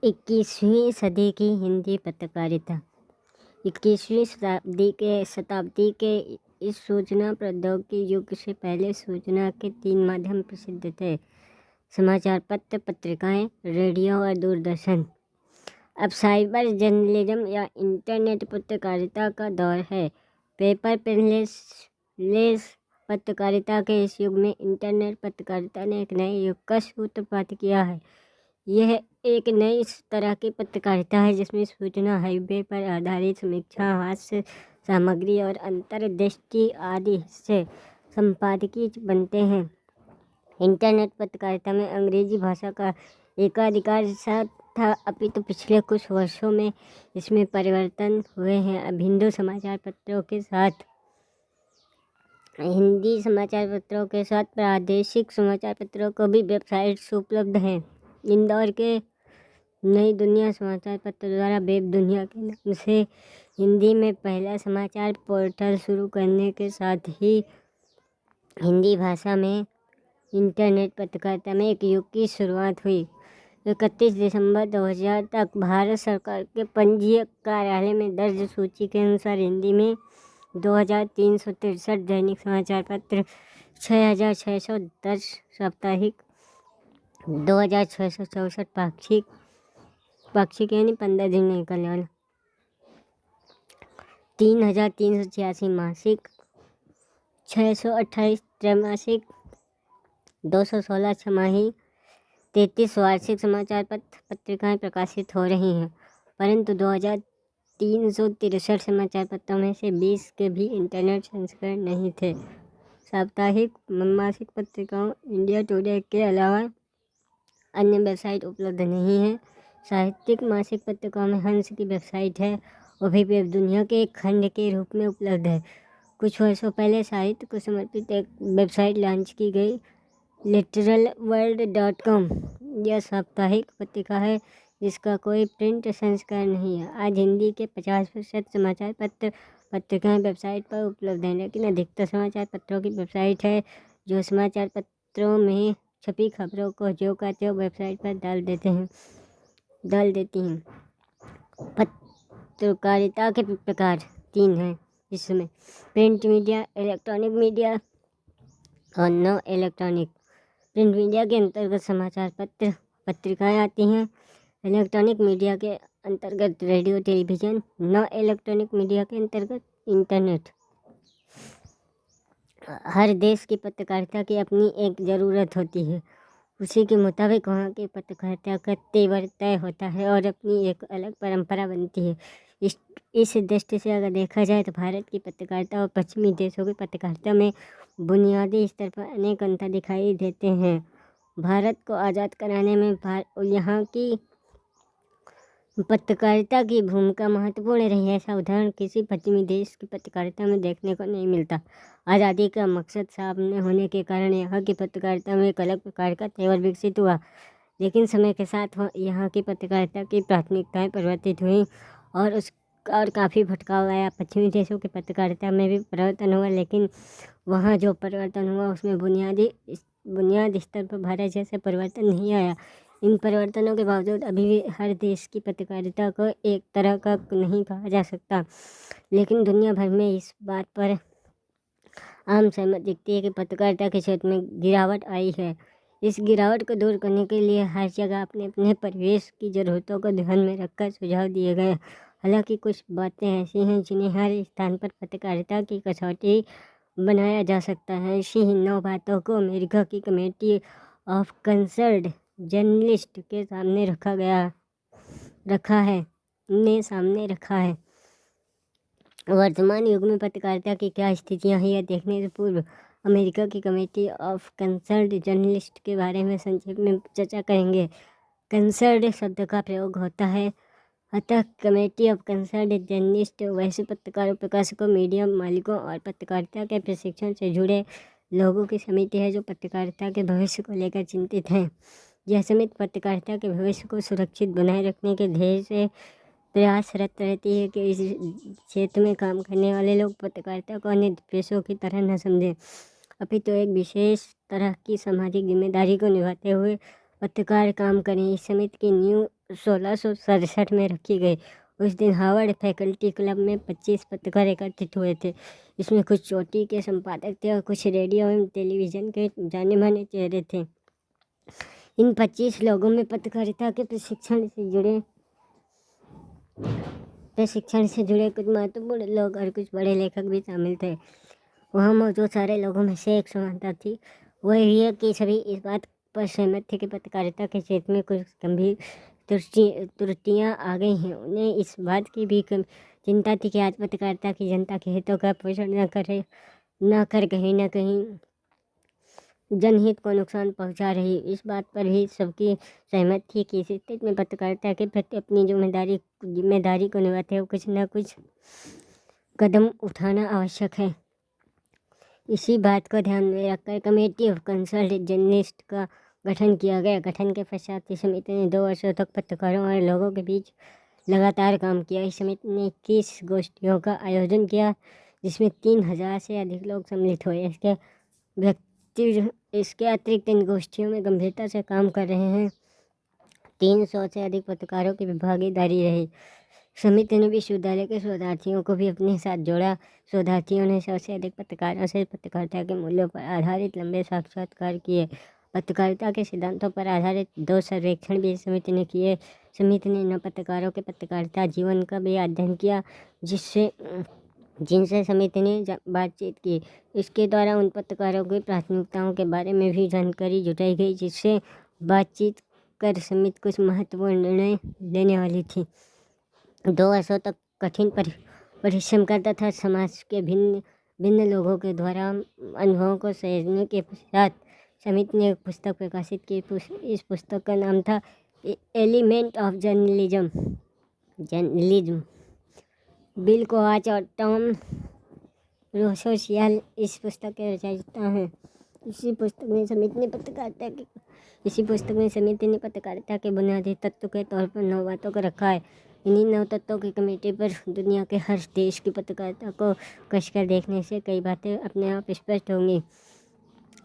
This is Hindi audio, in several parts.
21वीं सदी की हिंदी पत्रकारिता। 21वीं शताब्दी के इस सूचना प्रौद्योगिकी युग से पहले सूचना के 3 माध्यम प्रसिद्ध थे: समाचार पत्र, पत्रिकाएं, रेडियो और दूरदर्शन। अब साइबर जर्नलिज्म या इंटरनेट पत्रकारिता का दौर है। पेपर पेनलेस पत्रकारिता के इस युग में इंटरनेट पत्रकारिता ने एक नए युग का सूत्रपात किया है। यह एक नई तरह की पत्रकारिता है जिसमें सूचना, हाईवे पर आधारित समीक्षा, हास्य सामग्री और अंतर्दृष्टि आदि हिस्से संपादकीय बनते हैं। इंटरनेट पत्रकारिता में अंग्रेजी भाषा का एकाधिकार था, अपितु पिछले कुछ वर्षों में इसमें परिवर्तन हुए हैं। अब हिंदी समाचार पत्रों के साथ प्रादेशिक समाचार पत्रों को भी वेबसाइट्स उपलब्ध हैं। इंदौर के नई दुनिया समाचार पत्र द्वारा वेब दुनिया के नाम से हिंदी में पहला समाचार पोर्टल शुरू करने के साथ ही हिंदी भाषा में इंटरनेट पत्रकारिता में एक युग की शुरुआत हुई। 31 दिसंबर 2000 तक भारत सरकार के पंजीयक कार्यालय में दर्ज सूची के अनुसार हिंदी में 2363 दैनिक समाचार पत्र, 6610 साप्ताहिक, 2664 पाक्षिक यानी 15 दिन में निकलने वाला, 3386 मासिक, 628 त्रैमासिक, 216 छमाही, 33 वार्षिक समाचार पत्रिकाएं प्रकाशित हो रही हैं। परंतु 2363 समाचार पत्रों में से 20 के भी इंटरनेट संस्करण नहीं थे। साप्ताहिक मासिक पत्रिकाओं इंडिया टुडे के अलावा अन्य वेबसाइट उपलब्ध नहीं है। साहित्यिक मासिक पत्रिकाओं में हंस की वेबसाइट है, वो भी वेब दुनिया के एक खंड के रूप में उपलब्ध है। कुछ वर्षों पहले साहित्य को समर्पित एक वेबसाइट लॉन्च की गई, literalworld.com। यह साप्ताहिक पत्रिका है जिसका कोई प्रिंट संस्करण नहीं है। आज हिंदी के 50% समाचार पत्रिकाएं वेबसाइट पर उपलब्ध हैं, लेकिन अधिकतर समाचार पत्रों की वेबसाइट है जो समाचार पत्रों में छपी खबरों को जो का त्यों वेबसाइट पर डाल देती हैं। पत्रकारिता के प्रकार 3 हैं, जिसमें प्रिंट मीडिया, इलेक्ट्रॉनिक मीडिया और नो इलेक्ट्रॉनिक। प्रिंट मीडिया के अंतर्गत समाचार पत्र पत्रिकाएं आती हैं। इलेक्ट्रॉनिक मीडिया के अंतर्गत radio, television. No electronic media के अंतर्गत इंटरनेट। हर देश की पत्रकारिता की अपनी एक ज़रूरत होती है, उसी के मुताबिक वहाँ की पत्रकारिता का तेवर तय होता है और अपनी एक अलग परंपरा बनती है। इस दृष्टि से अगर देखा जाए तो भारत की पत्रकारिता और पश्चिमी देशों की पत्रकारिता में बुनियादी स्तर पर अनेक अंतर दिखाई देते हैं। भारत को आज़ाद कराने में यहाँ की पत्रकारिता की भूमिका महत्वपूर्ण रही है। ऐसा उदाहरण किसी पश्चिमी देश की पत्रकारिता में देखने को नहीं मिलता। आज़ादी का मकसद सामने होने के कारण यहाँ की पत्रकारिता में एक अलग प्रकार का तेवर विकसित हुआ, लेकिन समय के साथ यहाँ की पत्रकारिता की प्राथमिकताएं परिवर्तित हुई और काफ़ी भटकाव आया। पश्चिमी देशों की पत्रकारिता में भी परिवर्तन हुआ, लेकिन वहाँ जो परिवर्तन हुआ उसमें बुनियादी स्तर पर भारत जैसे परिवर्तन नहीं आया। इन परिवर्तनों के बावजूद अभी भी हर देश की पत्रकारिता को एक तरह का नहीं कहा जा सकता, लेकिन दुनिया भर में इस बात पर आम सहमति दिखती है कि पत्रकारिता के क्षेत्र में गिरावट आई है। इस गिरावट को दूर करने के लिए हर जगह अपने अपने परिवेश की ज़रूरतों को ध्यान में रखकर सुझाव दिए गए। हालांकि कुछ बातें ऐसी हैं जिन्हें हर स्थान पर पत्रकारिता की कसौटी बनाया जा सकता है। ऐसी ही 9 बातों को अमेरिका की कमेटी ऑफ कंसर्न्ड जर्नलिस्ट के सामने रखा है। वर्तमान युग में पत्रकारिता की क्या स्थितियां हैं, यह देखने से पूर्व अमेरिका की कमेटी ऑफ कंसर्न्ड जर्नलिस्ट के बारे में संक्षेप में चर्चा करेंगे। कंसर्न्ड शब्द का प्रयोग होता है, अतः कमेटी ऑफ कंसर्न्ड जर्नलिस्ट वैसे पत्रकारों, प्रकाशकों, मीडिया मालिकों और पत्रकारिता के प्रशिक्षण से जुड़े लोगों की समिति है जो पत्रकारिता के भविष्य को लेकर चिंतित हैं। यह समिति पत्रकारिता के भविष्य को सुरक्षित बनाए रखने के ध्येय से प्रयासरत रहती है कि इस क्षेत्र में काम करने वाले लोग पत्रकारिता को अन्य पेशों की तरह न समझें, अपितु एक विशेष तरह की सामाजिक जिम्मेदारी को निभाते हुए पत्रकार काम करें। इस समिति की नींव 1667 में रखी गई। उस दिन हार्वर्ड फैकल्टी क्लब में 25 पत्रकार एकत्रित हुए थे। इसमें कुछ चोटी के संपादक थे और कुछ रेडियो एवं टेलीविज़न के जाने माने चेहरे थे। इन 25 लोगों में पत्रकारिता के प्रशिक्षण से जुड़े कुछ महत्वपूर्ण लोग और कुछ बड़े लेखक भी शामिल थे। वहाँ मौजूद सारे लोगों में से एक समानता थी, वह ये कि सभी इस बात पर सहमत थे कि पत्रकारिता के क्षेत्र में कुछ गंभीर त्रुटियां आ गई हैं। उन्हें इस बात की भी चिंता थी कि आज पत्रकारिता की जनता के हितों का पोषण न कर कहीं न कहीं जनहित को नुकसान पहुंचा रही। इस बात पर भी सबकी सहमत थी कि इस स्थिति में पत्रकारिता के प्रति अपनी जिम्मेदारी को निभाते हुए कुछ न कुछ कदम उठाना आवश्यक है। इसी बात को ध्यान में रखकर कमेटी ऑफ कंसल्ट जर्नलिस्ट का गठन किया गया। गठन के पश्चात इस समिति ने 2 वर्षों तक पत्रकारों और लोगों के बीच लगातार काम किया। इस समिति ने 21 गोष्ठियों का आयोजन किया, जिसमें 3000 से अधिक लोग सम्मिलित हुए। इसके अतिरिक्त इन गोष्ठियों में गंभीरता से काम कर रहे हैं 300 से अधिक पत्रकारों की भागीदारी रही। समिति ने विश्वविद्यालय के शोधार्थियों को भी अपने साथ जोड़ा। शोधार्थियों ने 100 से अधिक पत्रकारों से पत्रकारिता के मूल्यों पर आधारित लंबे साक्षात्कार किए। पत्रकारिता के सिद्धांतों पर आधारित 2 सर्वेक्षण भी समिति ने किए। समिति ने इन पत्रकारों के पत्रकारिता जीवन का भी अध्ययन किया, जिनसे समिति ने बातचीत की। इसके द्वारा उन पत्रकारों की प्राथमिकताओं के बारे में भी जानकारी जुटाई गई, जिससे बातचीत कर समिति कुछ महत्वपूर्ण निर्णय लेने वाली थी। 2 वर्षों तक कठिन परिश्रम करता था। समाज के भिन्न लोगों के द्वारा अनुभवों को सहेजने के पश्चात समिति ने एक पुस्तक प्रकाशित की। इस पुस्तक का नाम था एलिमेंट ऑफ जर्नलिज्म। बिल कोआच और टॉम रोसोशियल इस पुस्तक के रचयिता हैं। इसी पुस्तक में समिति ने पत्रकारिता के बुनियादी तत्व के तौर पर 9 बातों को रखा है। इन्हीं 9 तत्वों की कमेटी पर दुनिया के हर देश की पत्रकारिता को कसकर देखने से कई बातें अपने आप स्पष्ट होंगी।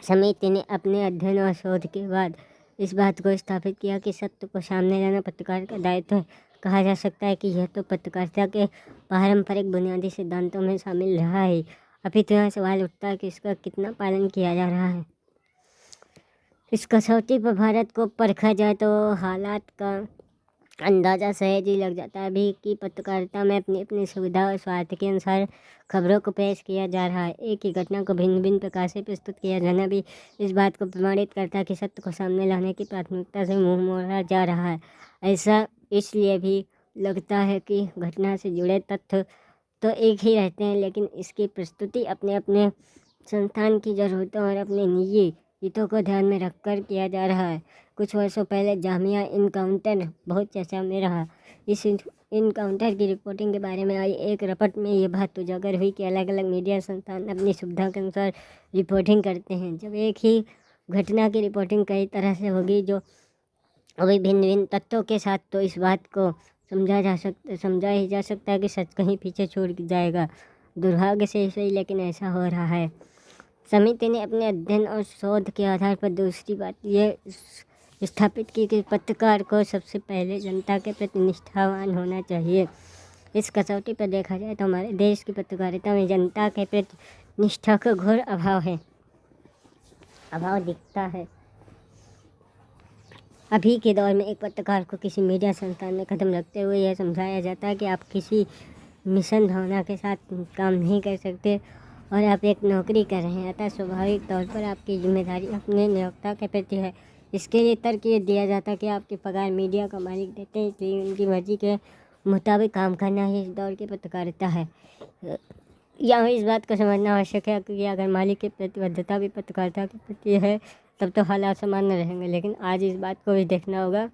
समिति ने अपने अध्ययन और शोध के बाद इस बात को स्थापित किया कि सत्य को सामने लाना पत्रकार का दायित्व है। कहा जा सकता है कि यह तो पत्रकारिता के पारंपरिक बुनियादी सिद्धांतों में शामिल रहा है। अभी तो यह सवाल उठता है कि इसका कितना पालन किया जा रहा है। इस कसौटी पर भारत को परखा जाए तो हालात का अंदाज़ा सहज ही लग जाता है अभी कि पत्रकारिता में अपनी सुविधा और स्वार्थ के अनुसार खबरों को पेश किया जा रहा है। एक ही घटना को भिन्न भिन्न प्रकार से प्रस्तुत किया जाना भी इस बात को प्रमाणित करता है कि सत्य को सामने लाने की प्राथमिकता से मुँह मोड़ा जा रहा है। ऐसा इसलिए भी लगता है कि घटना से जुड़े तथ्य तो एक ही रहते हैं, लेकिन इसकी प्रस्तुति अपने संस्थान की ज़रूरतों और अपने निजी हितों को ध्यान में रखकर किया जा रहा है। कुछ वर्षों पहले जामिया इनकाउंटर बहुत चर्चा में रहा। इस इनकाउंटर की रिपोर्टिंग के बारे में आई एक रिपोर्ट में ये बात उजागर हुई कि अलग अलग मीडिया संस्थान अपनी सुविधा के अनुसार रिपोर्टिंग करते हैं। जब एक ही घटना की रिपोर्टिंग कई तरह से होगी जो अभी भिन्न तथ्यों के साथ, तो इस बात को समझा ही जा सकता है कि सच कहीं पीछे छूट जाएगा। दुर्भाग्य से सही, लेकिन ऐसा हो रहा है। समिति ने अपने अध्ययन और शोध के आधार पर दूसरी बात यह स्थापित की कि पत्रकार को सबसे पहले जनता के प्रति निष्ठावान होना चाहिए। इस कसौटी पर देखा जाए तो हमारे देश की पत्रकारिता में जनता के प्रति निष्ठा का घोर अभाव दिखता है। अभी के दौर में एक पत्रकार को किसी मीडिया संस्थान में कदम रखते हुए यह समझाया जाता है कि आप किसी मिशन भावना के साथ काम नहीं कर सकते और आप एक नौकरी कर रहे हैं, अतः स्वाभाविक तौर पर आपकी जिम्मेदारी अपने नियोक्ता के प्रति है। इसके लिए तर्क ये दिया जाता है कि आपकी पगार मीडिया का मालिक देते हैं, इसलिए उनकी मर्जी के मुताबिक काम करना ही इस दौर की पत्रकारिता है। यहाँ इस बात को समझना आवश्यक है कि अगर मालिक की प्रतिबद्धता भी पत्रकारिता के प्रति है तब तो हालात सामान्य रहेंगे, लेकिन आज इस बात को भी देखना होगा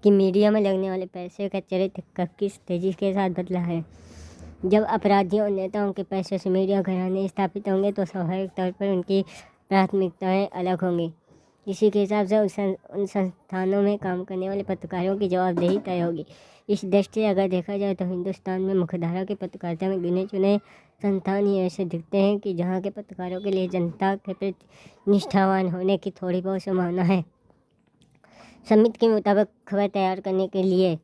कि मीडिया में लगने वाले पैसे का चरित्र किस तेज़ी के साथ बदला है। जब अपराधियों और नेताओं के पैसे से मीडिया घराने स्थापित होंगे तो स्वाभाविक तौर पर उनकी प्राथमिकताएं अलग होंगी। इसी के हिसाब से उन संस्थानों में काम करने वाले पत्रकारों की जवाबदेही तय होगी। इस दृष्टि से अगर देखा जाए तो हिंदुस्तान में मुख्यधारा की पत्रकारिता में गिने चुने संस्थान ही ऐसे दिखते हैं कि जहाँ के पत्रकारों के लिए जनता के प्रति निष्ठावान होने की थोड़ी बहुत संभावना है। समिति के मुताबिक खबर तैयार करने के लिए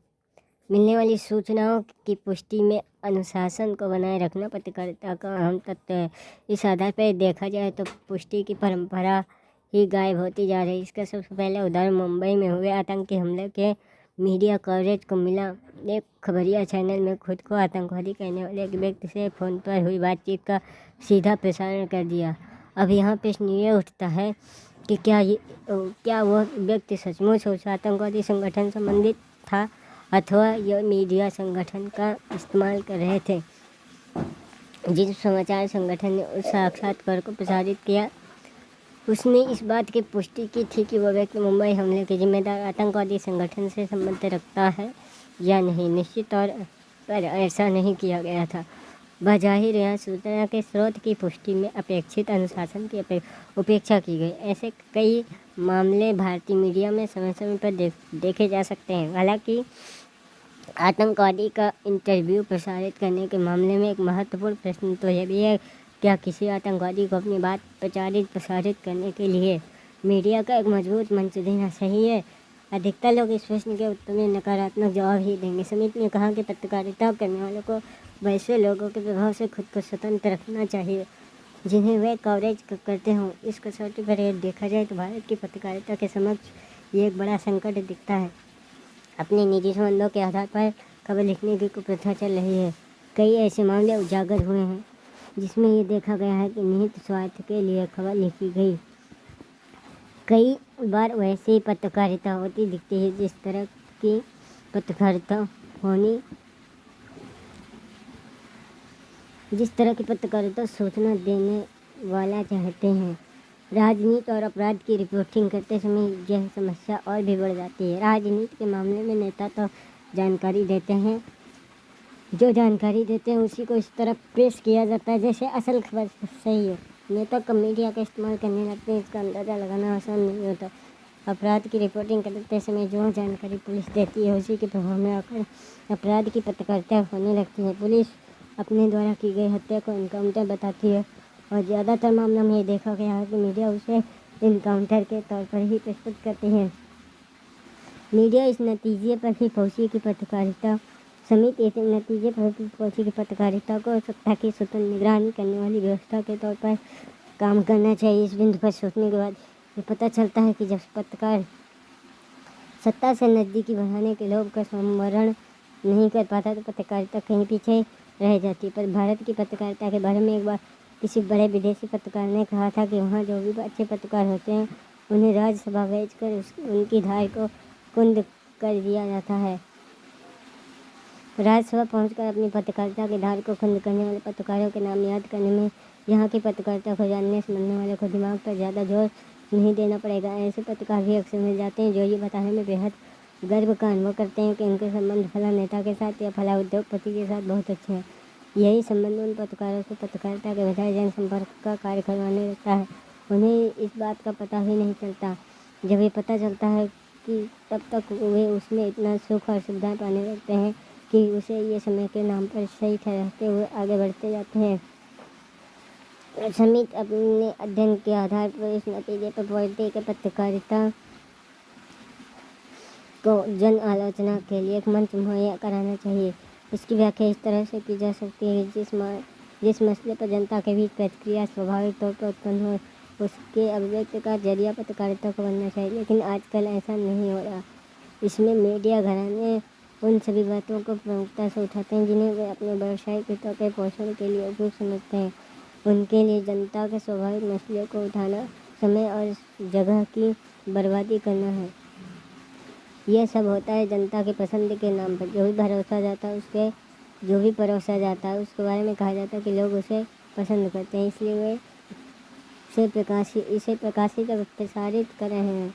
मिलने वाली सूचनाओं की पुष्टि में अनुशासन को बनाए रखना पत्रकारिता का अहम तत्व है। इस आधार पर देखा जाए तो पुष्टि की परंपरा ही गायब होती जा रही है। इसका सबसे पहला उदाहरण मुंबई में हुए आतंकी हमले के मीडिया कवरेज को मिला। एक खबरिया चैनल में खुद को आतंकवादी कहने वाले एक व्यक्ति से फ़ोन पर हुई बातचीत का सीधा प्रसारण कर दिया। अब यहाँ प्रश्न ये उठता है कि क्या वह व्यक्ति सचमुच उस आतंकवादी संगठन संबंधित था अथवा यह मीडिया संगठन का इस्तेमाल कर रहे थे। जिस समाचार संगठन ने उस साक्षात्कार को प्रसारित किया उसने इस बात की पुष्टि की थी कि वह व्यक्ति मुंबई हमले के जिम्मेदार आतंकवादी संगठन से संबंध रखता है या नहीं। निश्चित तौर पर ऐसा नहीं किया गया था। बजाहिर यहाँ सूचना के स्रोत की पुष्टि में अपेक्षित अनुशासन की उपेक्षा की गई। ऐसे कई मामले भारतीय मीडिया में समय समय पर देखे जा सकते हैं। हालांकि आतंकवादी का इंटरव्यू प्रसारित करने के मामले में एक महत्वपूर्ण प्रश्न तो यह भी है, क्या किसी आतंकवादी को अपनी बात प्रसारित करने के लिए मीडिया का एक मजबूत मंच देना सही है? अधिकतर लोग इस प्रश्न के उत्तर में नकारात्मक जवाब ही देंगे। समिति ने कहा कि पत्रकारिता करने वालों को वैसे लोगों के प्रभाव से खुद को स्वतंत्र रखना चाहिए जिन्हें वे कवरेज करते हों। इस कसौटी पर देखा जाए तो भारत की पत्रकारिता के समक्ष ये एक बड़ा संकट दिखता है। अपने निजी संबंधों के आधार पर खबर लिखने की कुप्रथा चल रही है। कई ऐसे मामले उजागर हुए हैं जिसमें ये देखा गया है कि निहित स्वार्थ के लिए खबर लिखी गई। कई बार वैसे ही पत्रकारिता होती दिखती है जिस तरह की पत्रकारिता सूचना देने वाला चाहते हैं। राजनीति और अपराध की रिपोर्टिंग करते समय यह समस्या और भी बढ़ जाती है। राजनीति के मामले में नेता तो जानकारी देते हैं, जो जानकारी देते हैं उसी को इस तरह पेश किया जाता है जैसे असल खबर सही हो। नेता कब मीडिया का इस्तेमाल करने लगते हैं इसका अंदाज़ा लगाना आसान नहीं होता। अपराध की रिपोर्टिंग करते समय जो जानकारी पुलिस देती है उसी के प्रभाव में आकर अपराध की पत्रकारिता होने लगती है। पुलिस अपने द्वारा की गई हत्या को इनकाउंटर बताती है और ज़्यादातर मामलों में ये देखा गया है कि मीडिया उसे इनकाउंटर के तौर पर ही प्रस्तुत करती है। मीडिया इस नतीजे पर ही पहुंची कि पत्रकारिता समिति इस नतीजे पर पहुंची कि पत्रकारिता को सत्ता की स्वतंत्र निगरानी करने वाली व्यवस्था के तौर पर काम करना चाहिए। इस बिंदु पर सोचने के बाद ये पता चलता है कि जब पत्रकार सत्ता से नज़दीकी बढ़ाने के लोभ का संवरण नहीं कर पाता तो पत्रकारिता कहीं पीछे रह जाती है। पर भारत की पत्रकारिता के बारे में एक बार किसी बड़े विदेशी पत्रकार ने कहा था कि वहाँ जो भी अच्छे पत्रकार होते हैं उन्हें राज्यसभा भेजकर उनकी धार को कुंद कर दिया जाता है। राज्यसभा पहुंचकर अपनी पत्रकारिता की धार को कुंद करने वाले पत्रकारों के नाम याद करने में यहाँ की पत्रकारिता को जानने समझने वाले को दिमाग पर ज़्यादा जोर नहीं देना पड़ेगा। ऐसे पत्रकार भी अक्सर मिल जाते हैं जो ये बताने में बेहद गर्व का अनुभव करते हैं कि उनके संबंध फला नेता के साथ या फला उद्योगपति के साथ बहुत अच्छे हैं। यही संबंध उन पत्रकारों से पत्रकारिता के बजाय जनसंपर्क का कार्य करवाने लगता है। उन्हें इस बात का पता ही नहीं चलता। जब ये पता चलता है कि तब तक वे उसमें इतना सुख और सुविधाएं पाने लगते हैं कि उसे ये समय के नाम पर सही ठहराते हुए आगे बढ़ते जाते हैं। समिति अपने अध्ययन के आधार पर इस नतीजे पर पहुंचती है कि पत्रकारिता को जन आलोचना के लिए एक मंच मुहैया कराना चाहिए। इसकी व्याख्या इस तरह से की जा सकती है कि जिस मसले पर जनता के बीच प्रतिक्रिया स्वाभाविक तौर पर उत्पन्न हो उसके अभिव्यक्ति का जरिया पत्रकारिता को बनना चाहिए। लेकिन आजकल ऐसा नहीं हो रहा। इसमें मीडिया घराने उन सभी बातों को प्रमुखता से उठाते हैं जिन्हें वे अपने व्यावसायिक हितों के पोषण के लिए उपयुक्त समझते हैं। उनके लिए जनता के स्वाभाविक मसले को उठाना समय और जगह की बर्बादी करना है। यह सब होता है जनता की पसंद के नाम पर। जो भी परोसा जाता है उसके बारे में कहा जाता है कि लोग उसे पसंद करते हैं, इसलिए वे इसे प्रकाशित और प्रसारित कर रहे हैं।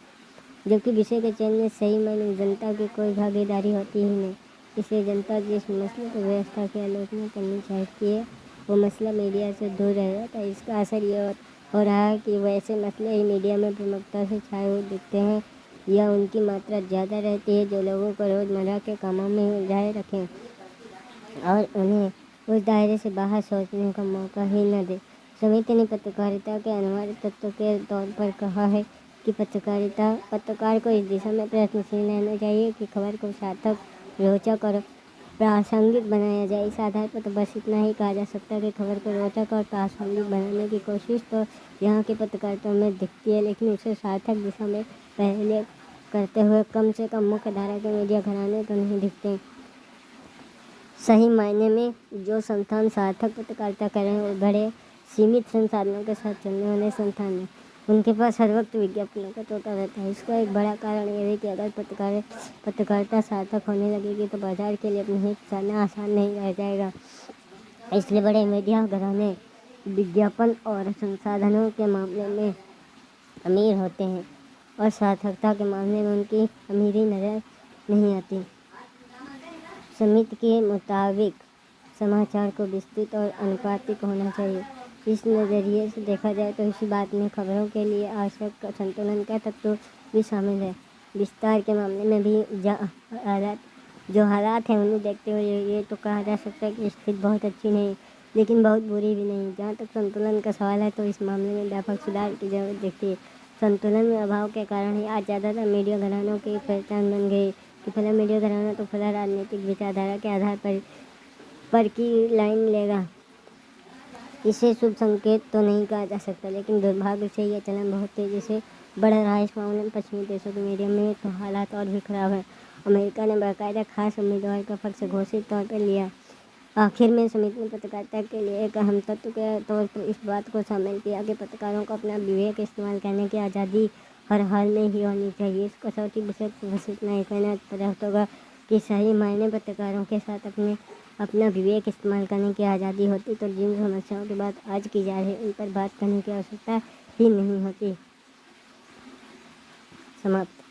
जबकि विषय के चयन में सही मायने जनता की कोई भागीदारी होती ही नहीं। इसलिए जनता जिस मसले पर व्यवस्था की आलोचना करनी चाहती है वो मसला मीडिया से दूर रह जाता है। इसका असर ये हो रहा है कि वैसे मसले ही मीडिया में प्रमुखता से छाए हुए दिखते हैं या उनकी मात्रा ज़्यादा रहती है जो लोगों को रोज़मर्रा के कामों में उलझाए रखें और उन्हें उस दायरे से बाहर सोचने का मौका ही न दे। समिति ने पत्रकारिता के अनिवार्य तत्व के तौर पर कहा है कि पत्रकार को इस दिशा में प्रयत्नशील रहना चाहिए कि खबर को सार्थक, रोचक और प्रासंगिक बनाया जाए। इस आधार पर तो बस इतना ही कहा जा सकता है कि खबर को रोचक और प्रासंगिक बनाने की कोशिश तो यहाँ की पत्रकारिता में दिखती है, लेकिन उसे सार्थक दिशा में पहले करते हुए कम से कम मुख्य धारा के मीडिया घराने तो नहीं दिखते। सही मायने में जो संस्थान सार्थक पत्रकारिता कर रहे हैं वो बड़े सीमित संसाधनों के साथ चलने वाले संस्थान हैं। उनके पास हर वक्त विज्ञापनों का तोता रहता है। इसका एक बड़ा कारण यह है कि अगर पत्रकारिता सार्थक होने लगेगी तो बाजार के लिए अपने हित साधना आसान नहीं रह जाएगा। इसलिए बड़े मीडिया घराने विज्ञापन और संसाधनों के मामले में अमीर होते हैं और सार्थकता के मामले में उनकी अमीरी नजर नहीं आती। समिति के मुताबिक समाचार को विस्तृत और अनुपातिक होना चाहिए। इस नज़रिए से देखा जाए तो इसी बात में खबरों के लिए आवश्यक संतुलन का तत्व भी शामिल है। विस्तार के मामले में भी जो हालात हैं उन्हें देखते हुए ये तो कहा जा सकता है कि स्थिति बहुत अच्छी नहीं, लेकिन बहुत बुरी भी नहीं। जहाँ तक संतुलन का सवाल है तो इस मामले में व्यापक सुधार की जरूरत दिखती है। संतुलन में अभाव के कारण ही आज ज़्यादातर मीडिया घरानों की पहचान बन गई कि फला मीडिया घराना तो फला राजनीतिक विचारधारा के आधार पर की लाइन लेगा। इसे शुभ संकेत तो नहीं कहा जा सकता, लेकिन दुर्भाग्य से यह चलन बहुत तेज़ी से बढ़ रहा है। इस मामले में पश्चिमी देशों के मीडिया में तो हालात और भी खराब है। अमेरिका ने बाकायदा खास उम्मीदवार का पक्ष घोषित तौर पर लिया। आखिर में समिति ने पत्रकारिता के लिए एक अहम तत्व के तौर पर इस बात को शामिल किया कि पत्रकारों को अपना विवेक इस्तेमाल करने की आज़ादी हर हाल में ही होनी चाहिए। इस कसौटी विषय बस इतना ही कहना पर्याप्त होगा कि सही मायने पत्रकारों के साथ अपना विवेक इस्तेमाल करने की आज़ादी होती तो जिन समस्याओं की बात आज की जा रही है उन पर बात करने की आवश्यकता ही नहीं होती। समाप्त।